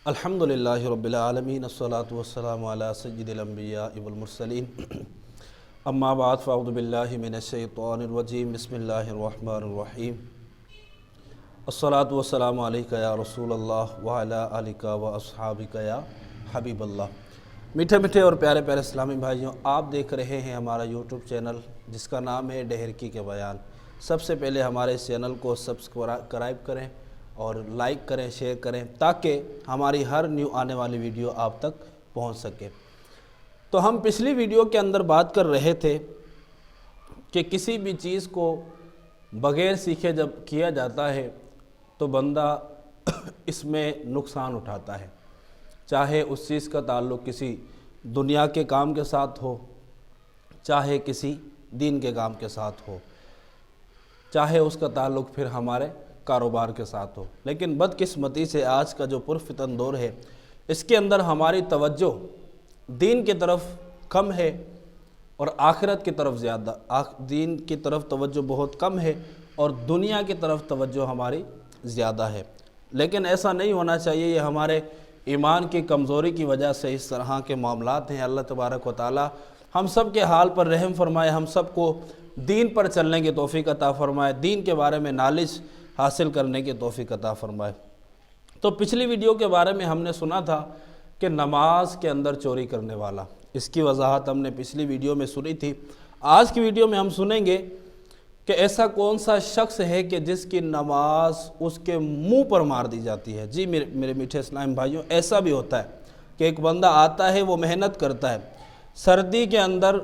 الحمدللہ رب العالمین الصلاۃ والسلام علی سید الانبیاء والمرسلین اما بعد فاعوذ باللہ من الشیطان الرجیم بسم اللہ الرحمن الرحیم الصلاۃ والسلام علیکہ یا رسول اللہ وعلی آلکہ و اصحابکہ یا حبیب اللہ۔ میٹھے میٹھے اور پیارے پیارے اسلامی بھائیوں، آپ دیکھ رہے ہیں ہمارا یوٹیوب چینل جس کا نام ہے ڈہرکی کے بیان۔ سب سے پہلے ہمارے اس چینل کو سبسکرائب کریں اور لائک کریں، شیئر کریں تاکہ ہماری ہر نیو آنے والی ویڈیو آپ تک پہنچ سکے۔ تو ہم پچھلی ویڈیو کے اندر بات کر رہے تھے کہ کسی بھی چیز کو بغیر سیکھے جب کیا جاتا ہے تو بندہ اس میں نقصان اٹھاتا ہے، چاہے اس چیز کا تعلق کسی دنیا کے کام کے ساتھ ہو، چاہے کسی دین کے کام کے ساتھ ہو، چاہے اس کا تعلق پھر ہمارے کاروبار کے ساتھ ہو۔ لیکن بدقسمتی سے آج کا جو پرفتن دور ہے اس کے اندر ہماری توجہ دین کی طرف کم ہے اور آخرت کی طرف زیادہ، دین کی طرف توجہ بہت کم ہے اور دنیا کی طرف توجہ ہماری زیادہ ہے۔ لیکن ایسا نہیں ہونا چاہیے، یہ ہمارے ایمان کی کمزوری کی وجہ سے اس طرح کے معاملات ہیں۔ اللہ تبارک و تعالی ہم سب کے حال پر رحم فرمائے، ہم سب کو دین پر چلنے کی توفیق عطا فرمائے، دین کے بارے میں نالج حاصل کرنے کی توفیق عطا فرمائے۔ تو پچھلی ویڈیو کے بارے میں ہم نے سنا تھا کہ نماز کے اندر چوری کرنے والا، اس کی وضاحت ہم نے پچھلی ویڈیو میں سنی تھی۔ آج کی ویڈیو میں ہم سنیں گے کہ ایسا کون سا شخص ہے کہ جس کی نماز اس کے منہ پر مار دی جاتی ہے۔ جی میرے میٹھے اسلام بھائیوں، ایسا بھی ہوتا ہے کہ ایک بندہ آتا ہے، وہ محنت کرتا ہے، سردی کے اندر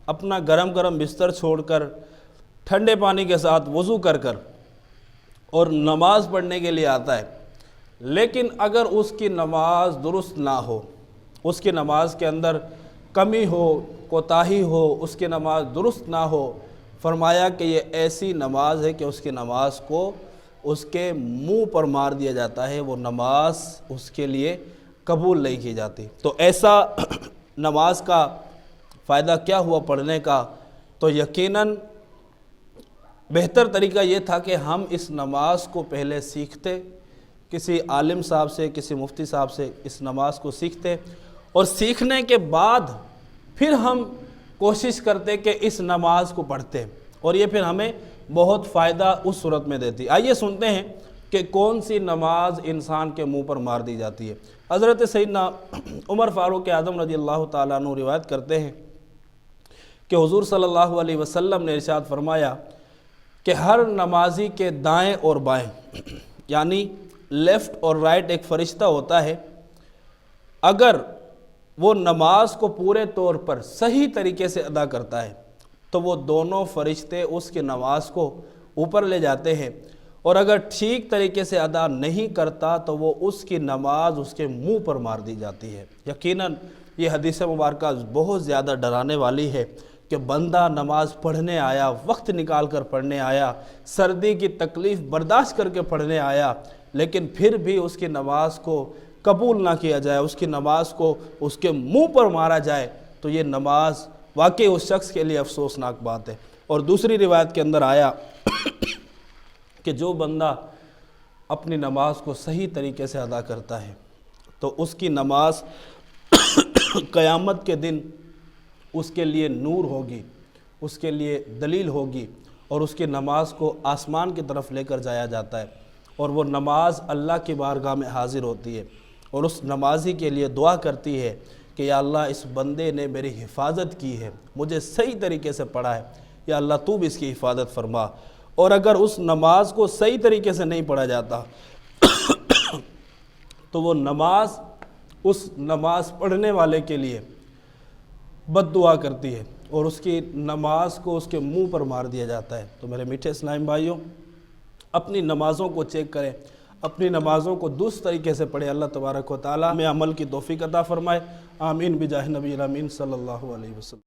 اپنا گرم گرم بستر چھوڑ کر ٹھنڈے پانی کے ساتھ وضو کر اور نماز پڑھنے کے لیے آتا ہے، لیکن اگر اس کی نماز درست نہ ہو، اس کی نماز کے اندر کمی ہو، کوتاہی ہو، اس کی نماز درست نہ ہو، فرمایا کہ یہ ایسی نماز ہے کہ اس کی نماز کو اس کے منہ پر مار دیا جاتا ہے، وہ نماز اس کے لیے قبول نہیں کی جاتی۔ تو ایسا نماز کا فائدہ کیا ہوا پڑھنے کا؟ تو یقیناً بہتر طریقہ یہ تھا کہ ہم اس نماز کو پہلے سیکھتے، کسی عالم صاحب سے، کسی مفتی صاحب سے اس نماز کو سیکھتے، اور سیکھنے کے بعد پھر ہم کوشش کرتے کہ اس نماز کو پڑھتے، اور یہ پھر ہمیں بہت فائدہ اس صورت میں دیتی۔ آئیے سنتے ہیں کہ کون سی نماز انسان کے منہ پر مار دی جاتی ہے۔ حضرت سیدنا عمر فاروق اعظم رضی اللہ تعالیٰ عنہ روایت کرتے ہیں کہ حضور صلی اللہ علیہ وسلم نے ارشاد فرمایا کہ ہر نمازی کے دائیں اور بائیں، یعنی لیفٹ اور رائٹ ایک فرشتہ ہوتا ہے، اگر وہ نماز کو پورے طور پر صحیح طریقے سے ادا کرتا ہے تو وہ دونوں فرشتے اس کی نماز کو اوپر لے جاتے ہیں، اور اگر ٹھیک طریقے سے ادا نہیں کرتا تو وہ اس کی نماز اس کے منہ پر مار دی جاتی ہے۔ یقیناً یہ حدیث مبارکہ بہت زیادہ ڈرانے والی ہے کہ بندہ نماز پڑھنے آیا، وقت نکال کر پڑھنے آیا، سردی کی تکلیف برداشت کر کے پڑھنے آیا، لیکن پھر بھی اس کی نماز کو قبول نہ کیا جائے، اس کی نماز کو اس کے منہ پر مارا جائے، تو یہ نماز واقعی اس شخص کے لیے افسوسناک بات ہے۔ اور دوسری روایت کے اندر آیا کہ جو بندہ اپنی نماز کو صحیح طریقے سے ادا کرتا ہے تو اس کی نماز قیامت کے دن اس کے لیے نور ہوگی، اس کے لیے دلیل ہوگی، اور اس کی نماز کو آسمان کی طرف لے کر جایا جاتا ہے، اور وہ نماز اللہ کی بارگاہ میں حاضر ہوتی ہے، اور اس نمازی کے لیے دعا کرتی ہے کہ یا اللہ اس بندے نے میری حفاظت کی ہے، مجھے صحیح طریقے سے پڑھا ہے، یا اللہ تو بھی اس کی حفاظت فرما۔ اور اگر اس نماز کو صحیح طریقے سے نہیں پڑھا جاتا تو وہ نماز اس نماز پڑھنے والے کے لیے بد دعا کرتی ہے، اور اس کی نماز کو اس کے منہ پر مار دیا جاتا ہے۔ تو میرے میٹھے اسلام بھائیوں، اپنی نمازوں کو چیک کریں، اپنی نمازوں کو درست طریقے سے پڑھیں۔ اللہ تبارک و تعالیٰ میں عمل کی توفیق عطا فرمائے۔ آمین بجاہ نبی الامین صلی اللہ علیہ وسلم۔